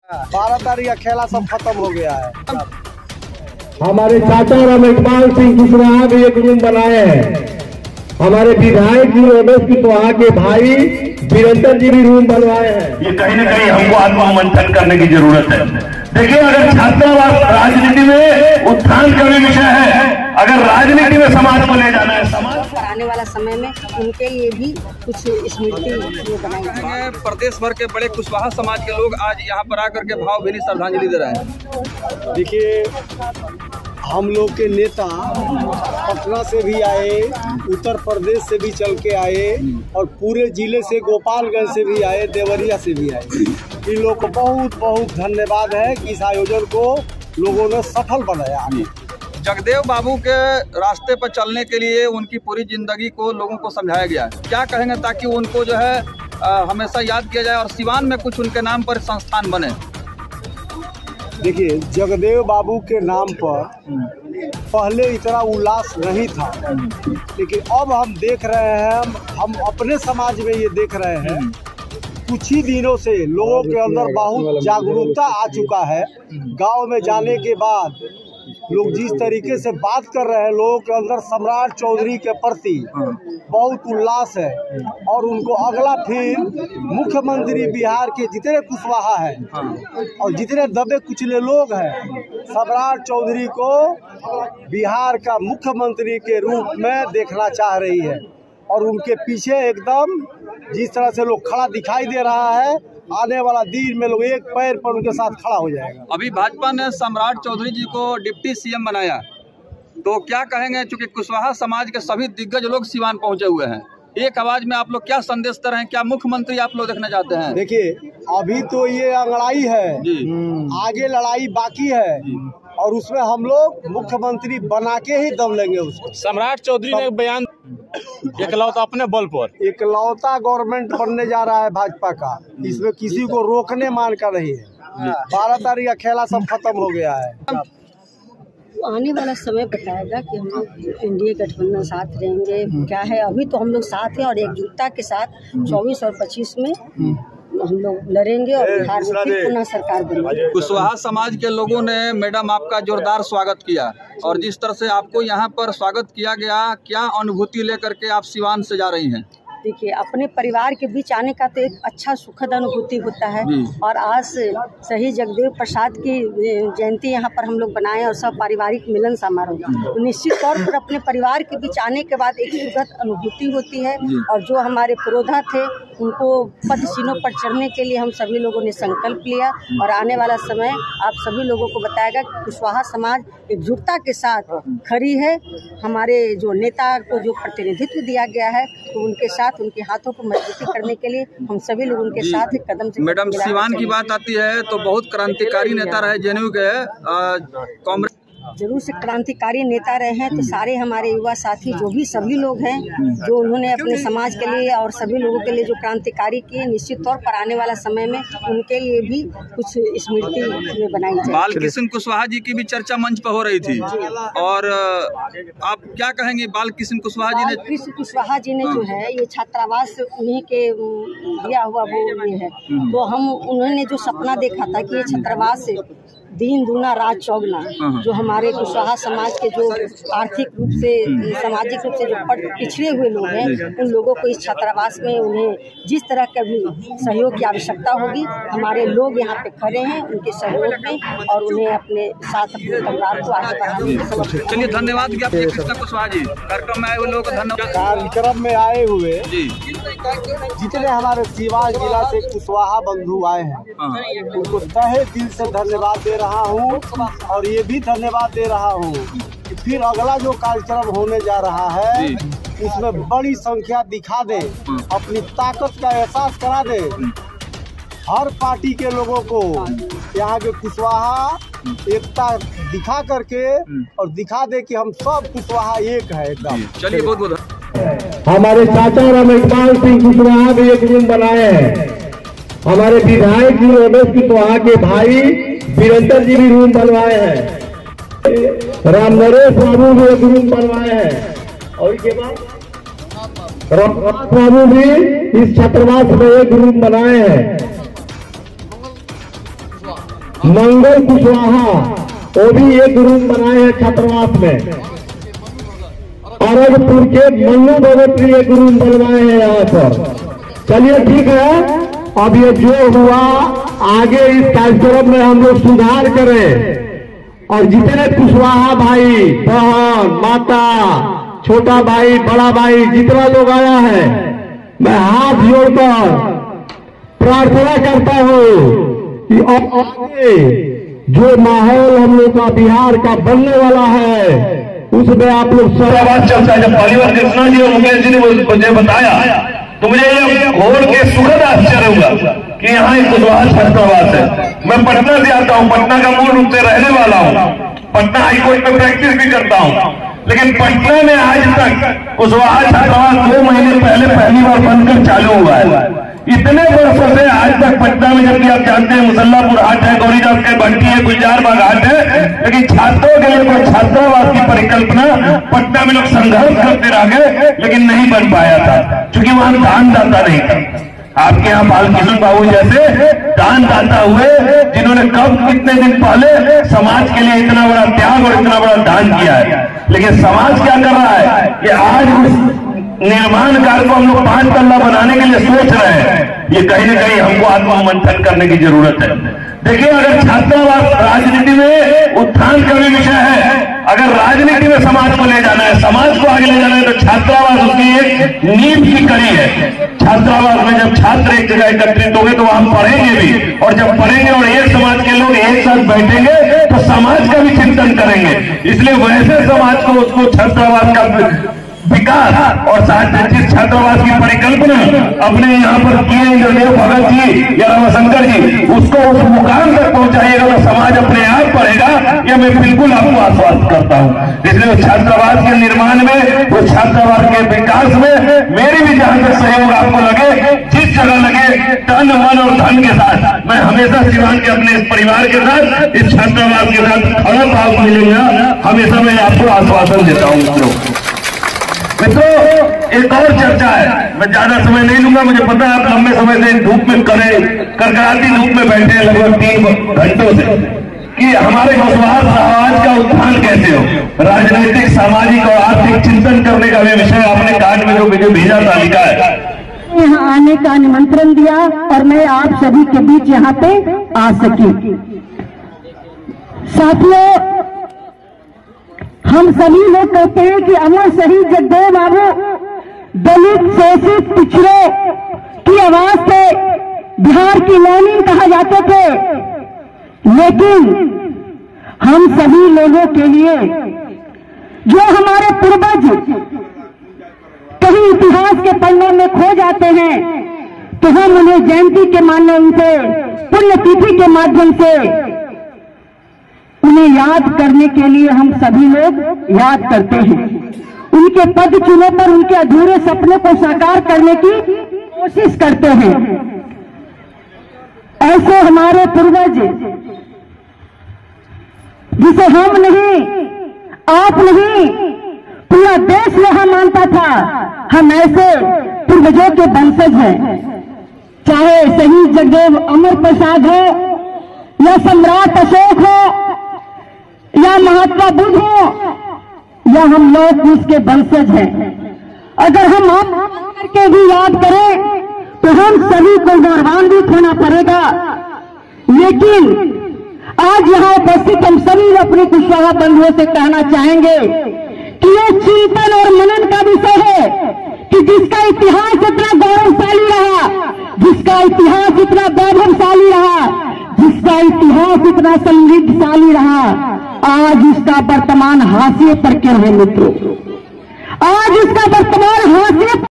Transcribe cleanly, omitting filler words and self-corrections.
12 तारीख का खेला सब खत्म हो गया है। हमारे चाचा राम इकबाल सिंह कुशवाहा भी एक रूम बनाए हैं। हमारे विधायक जी रमेश कुशवाहा के भाई वीरेंद्र जी भी रूम बनवाए हैं। ये कहीं न कहीं हमको आत्ममंथन करने की जरूरत है। देखिए, अगर छात्रावास राजनीति में उत्थान का भी विषय है, अगर राजनीति में समाज को ले जाना है, समाज आने वाला समय में उनके लिए भी कुछ स्मृति बनाई जाए। प्रदेश भर के बड़े कुशवाहा समाज के लोग आज यहाँ पर आकर के भावभीनी श्रद्धांजलि दे रहे हैं। देखिए, हम लोग के नेता पटना से भी आए, उत्तर प्रदेश से भी चल के आए और पूरे जिले से, गोपालगंज से भी आए, देवरिया से भी आए। इन लोग को बहुत बहुत धन्यवाद है कि इस आयोजन को लोगों ने सफल बनाया। जगदेव बाबू के रास्ते पर चलने के लिए उनकी पूरी जिंदगी को लोगों को समझाया गया है। क्या कहेंगे ताकि उनको जो है हमेशा याद किया जाए और सिवान में कुछ उनके नाम पर संस्थान बने? देखिए, जगदेव बाबू के नाम पर पहले इतना उल्लास नहीं था, लेकिन अब हम देख रहे हैं, हम अपने समाज में ये देख रहे हैं, कुछ ही दिनों से लोगों के अंदर बहुत जागरूकता आ चुका है। गांव में जाने के बाद लोग जिस तरीके से बात कर रहे हैं, लोगों के अंदर सम्राट चौधरी के प्रति बहुत उल्लास है और उनको अगला फिर मुख्यमंत्री बिहार के जितने कुशवाहा हैं और जितने दबे कुचले लोग हैं, सम्राट चौधरी को बिहार का मुख्यमंत्री के रूप में देखना चाह रही है। और उनके पीछे एकदम जिस तरह से लोग खड़ा दिखाई दे रहा है, आने वाला दिन में लोग एक पैर पर उनके साथ खड़ा हो जाएगा। अभी भाजपा ने सम्राट चौधरी जी को डिप्टी सीएम बनाया, तो क्या कहेंगे? चूंकि कुशवाहा समाज के सभी दिग्गज लोग सिवान पहुंचे हुए हैं, एक आवाज में आप लोग क्या संदेश दे रहे हैं? क्या मुख्यमंत्री आप लोग देखना चाहते हैं? देखिए, अभी तो ये अंगड़ाई है, आगे लड़ाई बाकी है और उसमें हम लोग मुख्यमंत्री बना के ही दम लेंगे उसको। सम्राट चौधरी ने बयान इकलौता अपने बल पर इकलौता गवर्नमेंट बनने जा रहा है भाजपा का, इसमें किसी को रोकने मान का नहीं है। 12 तारीख का खेला सब खत्म हो गया है। आने वाला समय बताएगा कि हम लोग एनडीए गठबंधन साथ रहेंगे। क्या है, अभी तो हम लोग साथ हैं और एकजुटता के साथ 24 और 25 में हम लोग लड़ेंगे और बिहार में फिर पुनः सरकार बनेगी। कुशवाहा समाज के लोगों ने मैडम आपका जोरदार स्वागत किया और जिस तरह से आपको यहाँ पर स्वागत किया गया, क्या अनुभूति लेकर के आप सिवान से जा रही हैं? देखिए, अपने परिवार के बीच आने का तो एक अच्छा सुखद अनुभूति होता है और आज शहीद जगदेव प्रसाद की जयंती यहाँ पर हम लोग बनाए और सब पारिवारिक मिलन समारोह, तो निश्चित तौर पर अपने परिवार के बीच आने के बाद एक सुखद अनुभूति होती है। और जो हमारे पुरोधा थे, उनको पद चिन्हों पर चढ़ने के लिए हम सभी लोगों ने संकल्प लिया और आने वाला समय आप सभी लोगों को बताएगा कि कुशवाहा समाज एकजुटता के साथ खड़ी है। हमारे जो नेता को जो प्रतिनिधित्व दिया गया है, तो उनके साथ, उनके हाथों को मजबूती करने के लिए हम सभी लोग उनके साथ कदम से। मैडम, सिवान की बात आती है तो बहुत क्रांतिकारी नेता रहे जेएनयू के, कांग्रेस जरूर से क्रांतिकारी नेता रहे हैं। तो सारे हमारे युवा साथी जो भी सभी लोग हैं, जो उन्होंने अपने समाज के लिए और सभी लोगों के लिए जो क्रांतिकारी किए, निश्चित तौर पर आने वाला समय में उनके लिए भी कुछ स्मृति में बनाई जाए। बाल कृष्ण कुशवाहा जी की भी चर्चा मंच पर हो रही थी और आप क्या कहेंगे? बाल कृष्ण कुशवाहा जी ने, कृष्ण कुशवाहा जी ने जो है ये छात्रावास उन्हीं के दिया हुआ वो ये है, तो हम उन्होंने जो सपना देखा था कि ये छात्रावास दिन दूना रात चौगुना, जो हमारे कुशवाहा समाज के जो आर्थिक रूप से, सामाजिक रूप से जो पिछड़े हुए लोग हैं, उन लोगों को इस छात्रावास में उन्हें जिस तरह का भी सहयोग की आवश्यकता होगी, हमारे लोग यहाँ पे खड़े हैं उनके सहयोग में और उन्हें अपने साथ अपने परिवार को आगे बढ़ाने। चलिए, धन्यवाद ज्ञापित कृष्ण कुशवाहा जी। कार्यक्रम में आए हुए लोगों को धन्यवाद। कार्यक्रम में आए हुए जितने हमारे सिवान जिला से कुशवाहा बंधु आए हैं, उनको तहे दिल से धन्यवाद दे रहा हूँ और ये भी धन्यवाद दे रहा हूँ कि फिर अगला जो कार्यक्रम होने जा रहा है, उसमें बड़ी संख्या दिखा दे, अपनी ताकत का एहसास करा दे हर पार्टी के लोगों को। यहाँ के कुशवाहा एकता दिखा करके और दिखा दे कि हम सब कुशवाहा एक है एकदम। चलिए, बहुत बहुत हमारे चाचा राम इकबाल सिंह कुशवाहा भी एक रूम बनाए हैं। हमारे विधायक जी रमेश कुशवाहा के भाई वीरेंद्र जी भी रूम बनवाए हैं। राम नरेश बाबू भी एक रूम बनवाए हैं और इसके बाद राम बाबू भी इस छात्रावास में एक रूम बनाए हैं। मंगल कुशवाहा, वो भी एक रूम बनाए हैं छात्रावास में। अरगपुर के मन्नू भगत भी एक रूम बनवाए हैं यहाँ पर। चलिए ठीक है, अब ये जो हुआ आगे इस कार्यक्रम में हम लोग सुधार करें, और जितने कुशवाहा भाई, बहन, माता, छोटा भाई, बड़ा भाई, जितना लोग आया है, मैं हाथ जोड़कर प्रार्थना करता हूँ कि अब आगे जो माहौल हम लोग का बिहार का बनने वाला है उसमें आप लोग बात चलता है। जब पहली बार कृष्णा जी और मुकेश जी ने मुझे बताया तो मुझे ये घोर के सुखद आश्चर्य हुआ कि यहाँ एक कुशवाहा छात्रावास है। मैं पटना से आता हूँ, पटना का मूल रूप से रहने वाला हूँ, पटना हाईकोर्ट में प्रैक्टिस भी करता हूँ, लेकिन पटना में आज तक कुशवाहा छात्रावास 2 महीने पहले पहली बार बनकर चालू हुआ है। इतने वर्षों से आज तक पटना में, जबकि आप जानते हैं मुसल्लापुर हाट है, गौरीदास के बंटी है, गुलजार बाग हाट है, लेकिन छात्रों के लिए कोई छात्रावास की परिकल्पना पटना में लोग संघर्ष करते रह गए, लेकिन नहीं बन पाया था क्योंकि वहां दानदाता नहीं था। आपके यहाँ बालकिशन बाबू जैसे दानदाता हुए जिन्होंने कब कितने दिन पहले समाज के लिए इतना बड़ा त्याग और इतना बड़ा दान किया है। लेकिन समाज क्या कर रहा है कि आज उस निर्माण कार्य को हम लोग 5 तल्ला बनाने के लिए सोच रहे हैं। ये कहीं ना कहीं हमको आत्ममंथन करने की जरूरत है। देखिए, अगर छात्रावास राजनीति में उत्थान का भी विषय है, अगर राजनीति में समाज को ले जाना है, समाज को आगे ले जाना है, तो छात्रावास उसकी एक नींव की कड़ी है। छात्रावास में जब छात्र एक जगह एकत्रित होंगे तो वहां पढ़ेंगे भी, और जब पढ़ेंगे और एक समाज के लोग एक साथ बैठेंगे तो समाज का भी चिंतन करेंगे। इसलिए वैसे समाज को, उसको छात्रावास का विकास और साथ जिस छात्रावास की परिकल्पना अपने यहाँ पर किए इंद्रदेव भगत जी या रमाशंकर जी, उसको उस मुकाम तक पहुंचाइएगा तो समाज अपने आप पढ़ेगा, यह मैं बिल्कुल आपको आश्वस्त करता हूँ। इसलिए उस छात्रावास के निर्माण में, उस छात्रावास के विकास में मेरी भी जहां तक सहयोग आपको लगे, जिस जगह लगे, तन मन और धन के साथ मैं हमेशा सिवान के अपने इस परिवार के साथ, इस छात्रावास के साथ खड़ा भाव मिलेगा, हमेशा मैं आपको आश्वासन देता हूँ। मित्रों, एक और चर्चा है, मैं ज्यादा समय नहीं लूंगा। मुझे पता है आप लंबे समय से धूप में करकराती धूप में बैठे हैं लगभग 3 घंटों से, कि हमारे कुशवाहा समाज का उत्थान कैसे हो। राजनीतिक, सामाजिक और आर्थिक चिंतन करने का भी विषय आपने कार्ड में जो मुझे भेजा था लिखा है। यहाँ आने का निमंत्रण दिया और मैं आप सभी के बीच यहाँ पे आ सकी। साथियों, हम सभी लोग कहते हैं कि अमर शहीद जगदेव बाबू दलित, शोषित, पिछड़े की आवाज थे, बिहार की लेनिन कहा जाते थे। लेकिन हम सभी लोगों के लिए जो हमारे पूर्वज कहीं इतिहास के पन्नों में खो जाते हैं, तो हम उन्हें जयंती के माध्यम से, पुण्यतिथि के माध्यम से उन्हें याद करने के लिए हम सभी लोग याद करते हैं। उनके पद चुने पर उनके अधूरे सपने को साकार करने की कोशिश करते हैं। ऐसे हमारे पूर्वज, जिसे हम नहीं, आप नहीं, पूरा देश यहाँ मानता था, हम ऐसे पूर्वजों के वंशज हैं। चाहे शहीद जगदेव अमर प्रसाद हो, या सम्राट अशोक हो, या महात्मा बुद्ध हो, या हम लोग उसके वंशज हैं। अगर हम आप करके भी याद करें तो हम सभी को गौरवान्वित होना पड़ेगा। लेकिन आज यहाँ उपस्थित हम सभी अपने कुशवाहा बंधुओं से कहना चाहेंगे कि ये चिंतन और मनन का विषय है कि जिसका इतिहास इतना गौरवशाली रहा, जिसका इतिहास इतना वैभवशाली रहा, जिसका इतिहास इतना समृद्धशाली रहा, आज उसका वर्तमान हाशिए पर क्यों है मित्रों? आज उसका वर्तमान हाशिए